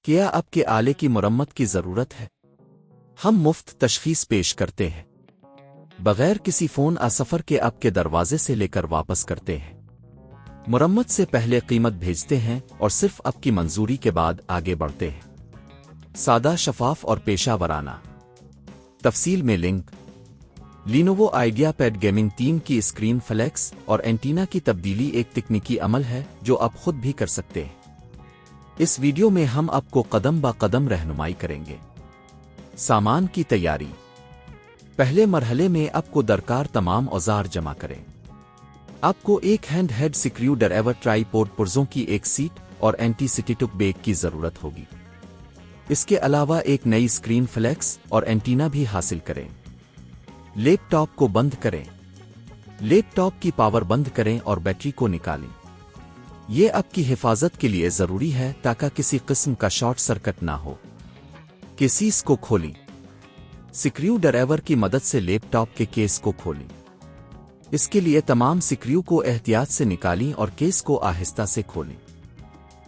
क्या आपके आले की मरम्मत की ज़रूरत है? हम मुफ्त तशखीस पेश करते हैं। बगैर किसी फ़ोन सफ़र के आपके दरवाजे से लेकर वापस करते हैं। मरम्मत से पहले क़ीमत भेजते हैं और सिर्फ आपकी मंजूरी के बाद आगे बढ़ते हैं। सादा, शफाफ और पेशा वराना। तफसील में लिंक। Lenovo Ideapad Gaming 3 की स्क्रीन फ्लेक्स और एंटीना की तब्दीली एक तकनीकी अमल है जो आप खुद भी कर सकते हैं। इस वीडियो में हम आपको कदम ब कदम रहनुमाई करेंगे। सामान की तैयारी। पहले मरहले में आपको दरकार तमाम औजार जमा करें। आपको एक hand head screw driver, tripod, पुर्जों की एक सीट और एंटी स्टिक बैग की ज़रूरत होगी। इसके अलावा एक नई स्क्रीन फ्लेक्स और एंटीना भी हासिल करें। लैपटॉप को बंद करें। लैपटॉप की पावर बंद करें और बैटरी को निकालें। ये आपकी हिफाजत के लिए ज़रूरी है ताकि किसी किस्म का शॉर्ट सर्किट ना हो। केस को खोलें। स्क्रू ड्राइवर की मदद से लैपटॉप के केस को खोलें। इसके लिए तमाम स्क्रू को एहतियात से निकालें और केस को आहिस्ता से खोलें।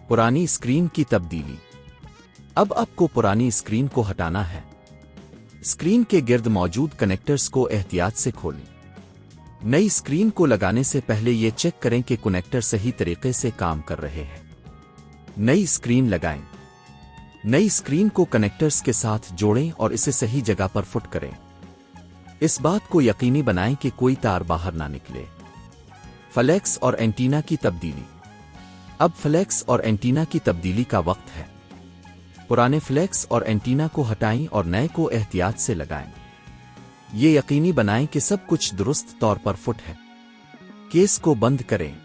पुरानी स्क्रीन की तब्दीली। अब आपको पुरानी स्क्रीन को हटाना है। स्क्रीन के गिर्द मौजूद कनेक्टर्स को एहतियात से खोलें। नई स्क्रीन को लगाने से पहले ये चेक करें कि कनेक्टर सही तरीके से काम कर रहे हैं। नई स्क्रीन लगाएं। नई स्क्रीन को कनेक्टर्स के साथ जोड़ें और इसे सही जगह पर फिट करें। इस बात को यकीनी बनाएं कि कोई तार बाहर ना निकले। फ्लेक्स और एंटीना की तब्दीली। अब फ्लेक्स और एंटीना की तब्दीली का वक्त है। पुराने फ्लेक्स और एंटीना को हटाएं और नए को एहतियात से लगाएं। ये यकीनी बनाएं कि सब कुछ दुरुस्त तौर पर फिट है। केस को बंद करें।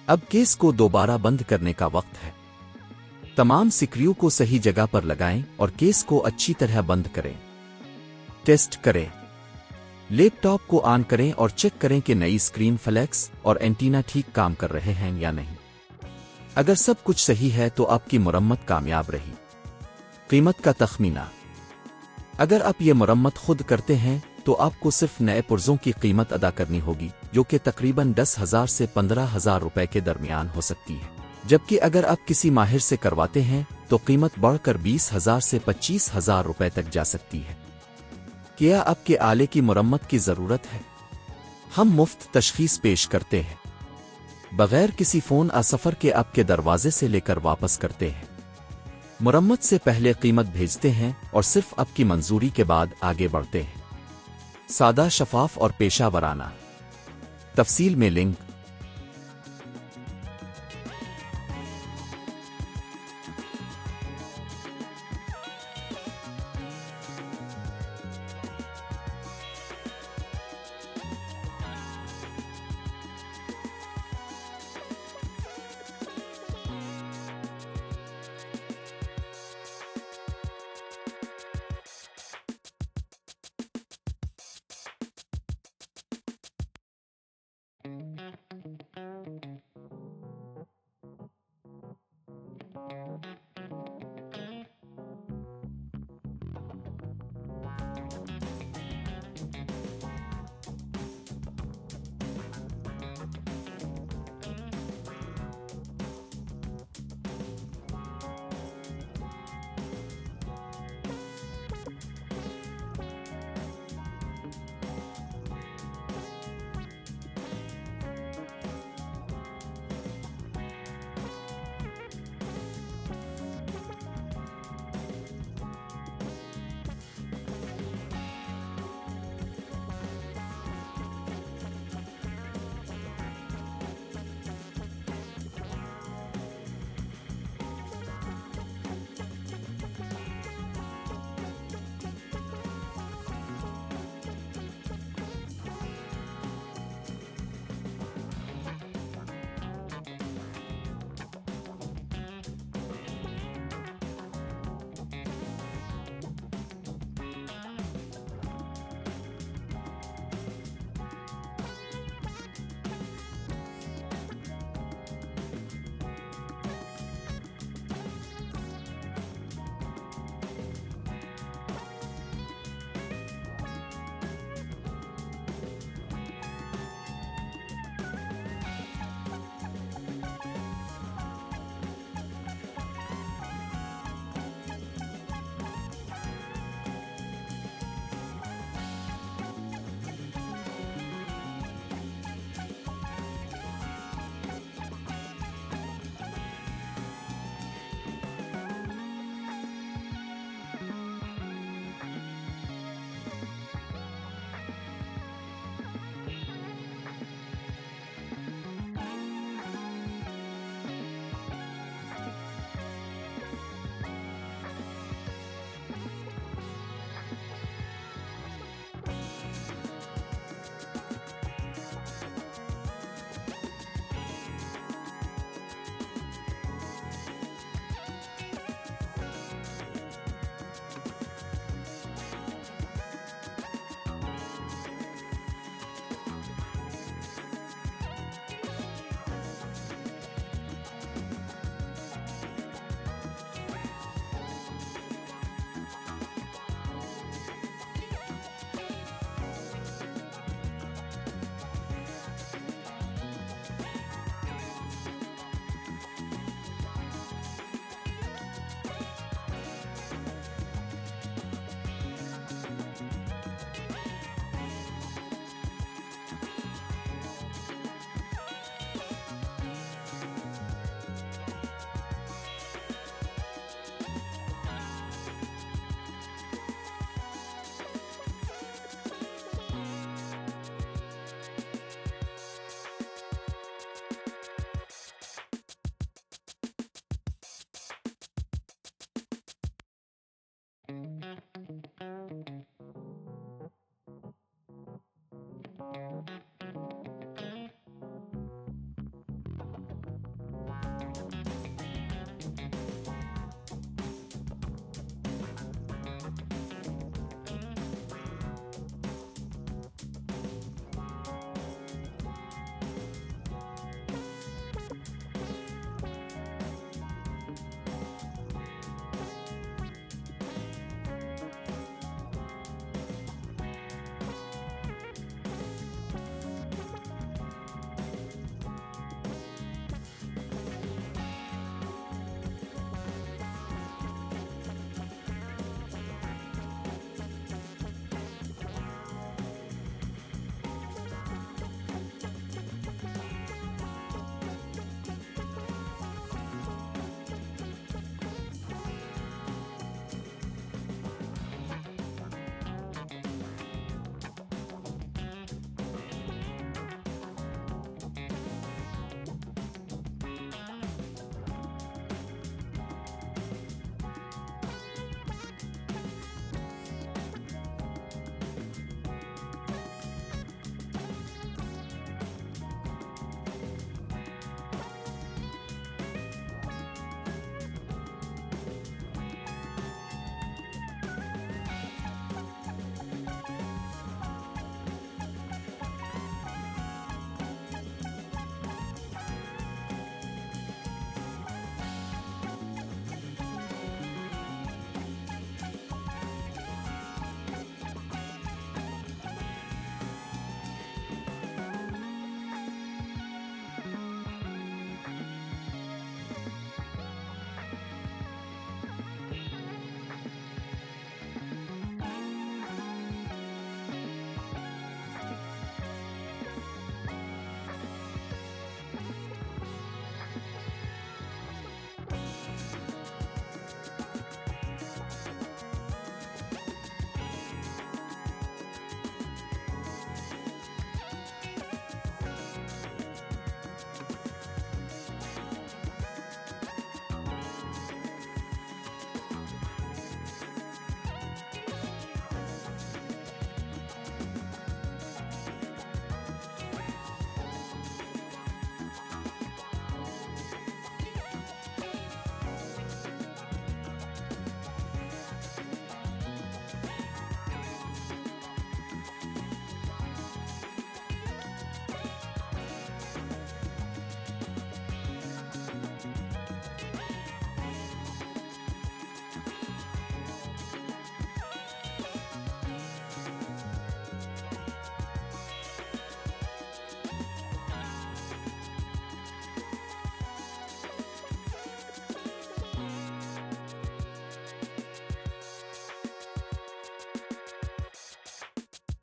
अब केस को दोबारा बंद करने का वक्त है। तमाम स्क्रू को सही जगह पर लगाएं और केस को अच्छी तरह बंद करें। टेस्ट करें। लैपटॉप को ऑन करें और चेक करें कि नई स्क्रीन, फ्लेक्स और एंटीना ठीक काम कर रहे हैं या नहीं। अगर सब कुछ सही है तो आपकी मरम्मत कामयाब रही। कीमत का तखमीना। अगर आप ये मरम्मत खुद करते हैं तो आपको सिर्फ नए पुर्जों की कीमत अदा करनी होगी, जो कि तकरीबन 10,000 से 15,000 रुपए के दरमियान हो सकती है। जबकि अगर आप किसी माहिर से करवाते हैं तो कीमत बढ़कर 20,000 से 25,000 रुपए तक जा सकती है। क्या आपके आले की मरम्मत की ज़रूरत है? हम मुफ्त तशखीस पेश करते हैं। बगैर किसी फ़ोन सफ़र के आपके दरवाजे से लेकर वापस करते हैं। मरम्मत से पहले कीमत भेजते हैं और सिर्फ आपकी मंजूरी के बाद आगे बढ़ते हैं। सादा, शफाफ और पेशा वराना। तफसील में लिंक।